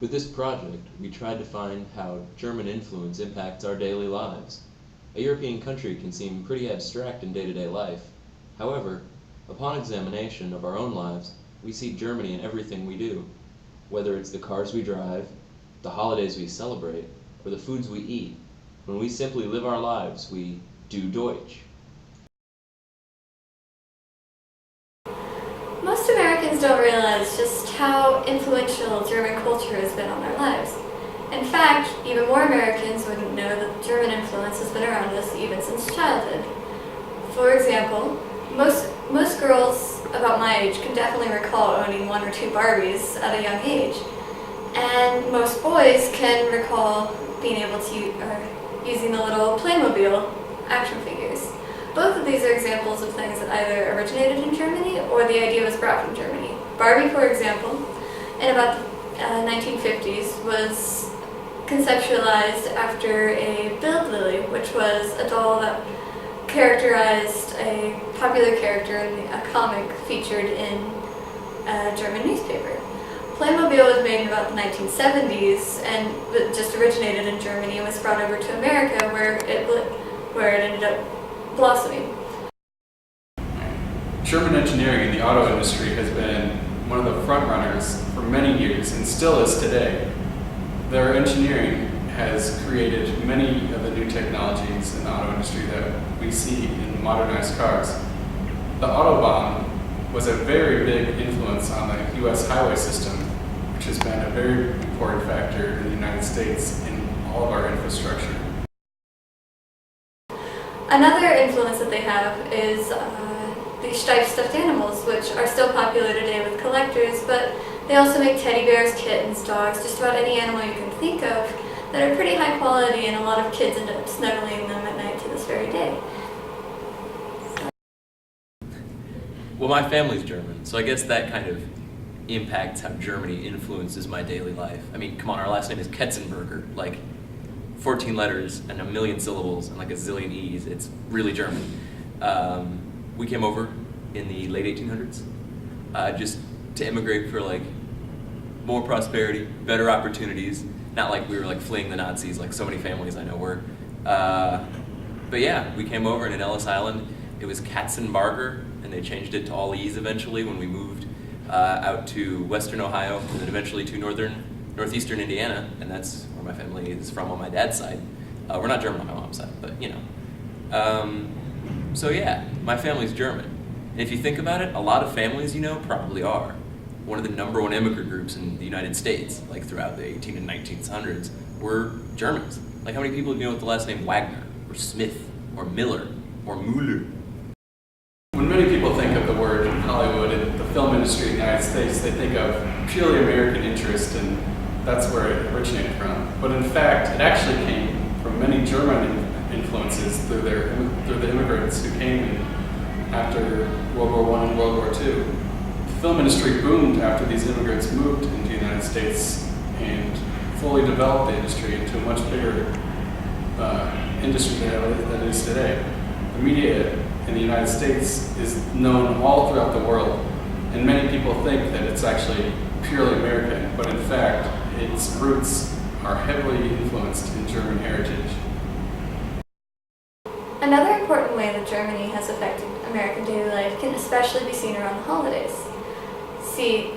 With this project, we tried to find how German influence impacts our daily lives. A European country can seem pretty abstract in day-to-day life. However, upon examination of our own lives, we see Germany in everything we do. Whether it's the cars we drive, the holidays we celebrate, or the foods we eat, when we simply live our lives, we do Deutsch. Most Americans don't realize just how influential German culture has been on their lives. In fact, even more Americans wouldn't know that German influence has been around us even since childhood. For example, most girls about my age can definitely recall owning one or two Barbies at a young age. And most boys can recall being able to using the little Playmobil action figures. Both of these are examples of things that either originated in Germany or the idea was brought from Germany. Barbie, for example, in about the 1950s was conceptualized after a Bild Lily, which was a doll that characterized a popular character in a comic featured in a German newspaper. Playmobil was made in about the 1970s and it just originated in Germany and was brought over to America where it ended up blossoming. German engineering in the auto industry has been one of the front runners for many years and still is today. Their engineering has created many of the new technologies in the auto industry that we see in modernized cars. The Autobahn was a very big influence on the US highway system, which has been a very important factor in the United States in all of our infrastructure. Another influence that they have is these striped stuffed animals, which are still popular today with collectors, but they also make teddy bears, kittens, dogs, just about any animal you can think of that are pretty high quality, and a lot of kids end up snuggling them at night to this very day. Well, my family's German, so I guess that kind of impacts how Germany influences my daily life. I mean, come on, our last name is Ketzenberger, like 14 letters and a million syllables and like a zillion E's. It's really German. We came over in the late 1800s just to immigrate for like more prosperity, better opportunities. Not like we were like fleeing the Nazis like so many families I know were. But yeah, we came over and in Ellis Island it was Katzenbarger, and they changed it to all E's eventually when we moved out to western Ohio and then eventually to northeastern Indiana, and that's where my family is from on my dad's side. We're not German on my mom's side, but you know. So yeah, my family's German. And if you think about it, a lot of families you know probably are. One of the #1 immigrant groups in the United States, like throughout the 18 and 1900s, were Germans. Like how many people do you know with the last name Wagner, or Smith, or Miller, or Müller? When many people think of the word Hollywood and the film industry in the United States, they think of purely American interest, and that's where it originated from. But in fact, it actually came from many German influences through the immigrants who came in after World War I and World War II. The film industry boomed after these immigrants moved into the United States and fully developed the industry into a much bigger industry than it is today. The media in the United States is known all throughout the world, and many people think that it's actually purely American, but in fact, its roots are heavily influenced in German heritage. Another important way that Germany has affected American daily life can especially be seen around the holidays. See,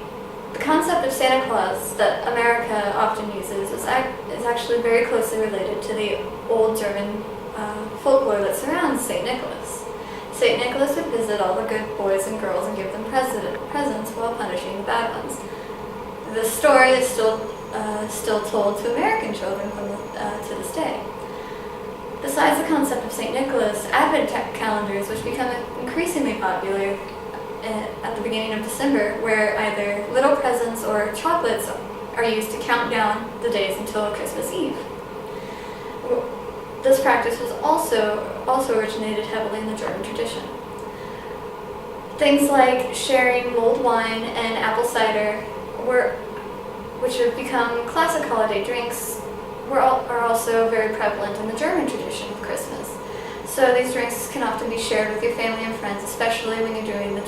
the concept of Santa Claus that America often uses is actually very closely related to the old German folklore that surrounds St. Nicholas. St. Nicholas would visit all the good boys and girls and give them presents while punishing the bad ones. The story is still told to American children to this day. Besides the concept of St. Nicholas, Advent calendars, which become increasingly popular at the beginning of December, where either little presents or chocolates are used to count down the days until Christmas Eve. This practice was also originated heavily in the German tradition. Things like sharing mulled wine and apple cider, which have become classic holiday drinks, are also very prevalent in the German tradition of Christmas. So these drinks can often be shared with your family and friends, especially when you're doing the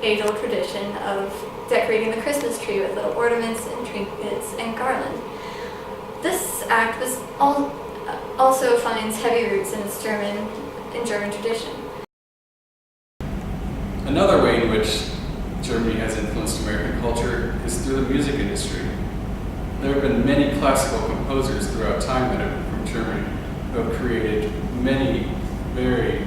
age-old tradition of decorating the Christmas tree with little ornaments and trinkets and garland. This act also finds heavy roots in its German tradition. Another way in which Germany has influenced American culture is through the music industry. There have been many classical composers throughout time that have been from Germany who have created many very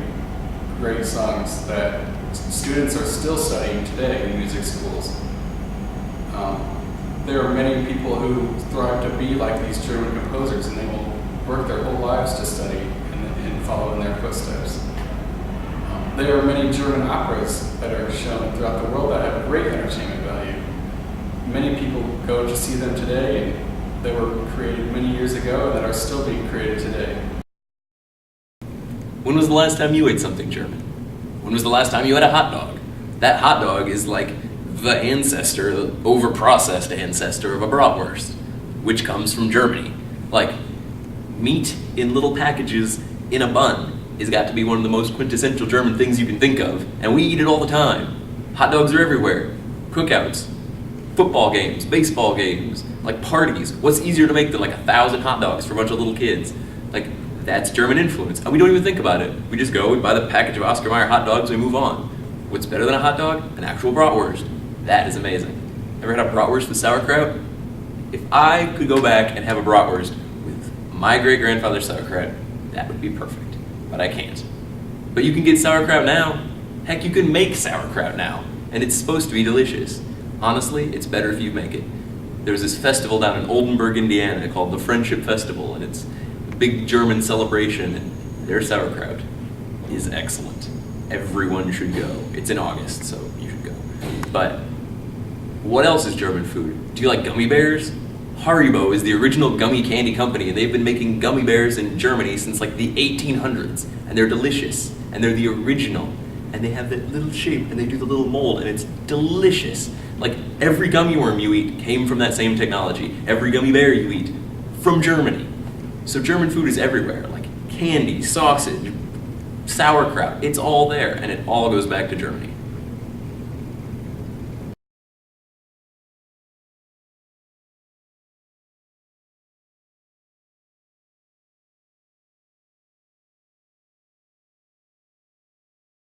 great songs that students are still studying today in music schools. There are many people who thrive to be like these German composers, and they will work their whole lives to study and follow in their footsteps. There are many German operas that are shown throughout the world that have great entertainment value. Many people go to see them today, and they were created many years ago that are still being created today. When was the last time you ate something German? When was the last time you had a hot dog? That hot dog is like the ancestor, the over-processed ancestor of a bratwurst, which comes from Germany. Like, meat in little packages in a bun has got to be one of the most quintessential German things you can think of, and we eat it all the time. Hot dogs are everywhere. Cookouts, football games, baseball games, like parties. What's easier to make than like 1,000 hot dogs for a bunch of little kids? Like, that's German influence. And we don't even think about it. We just go, we buy the package of Oscar Mayer hot dogs, we move on. What's better than a hot dog? An actual bratwurst. That is amazing. Ever had a bratwurst with sauerkraut? If I could go back and have a bratwurst with my great-grandfather's sauerkraut, that would be perfect. But I can't. But you can get sauerkraut now. Heck, you can make sauerkraut now. And it's supposed to be delicious. Honestly, it's better if you make it. There's this festival down in Oldenburg, Indiana called the Friendship Festival, and it's a big German celebration, and their sauerkraut is excellent. Everyone should go. It's in August, so you should go. But what else is German food? Do you like gummy bears? Haribo is the original gummy candy company, and they've been making gummy bears in Germany since like the 1800s, and they're delicious, and they're the original, and they have that little shape, and they do the little mold, and it's delicious. Like, every gummy worm you eat came from that same technology. Every gummy bear you eat, from Germany. So German food is everywhere, like candy, sausage, sauerkraut, it's all there, and it all goes back to Germany.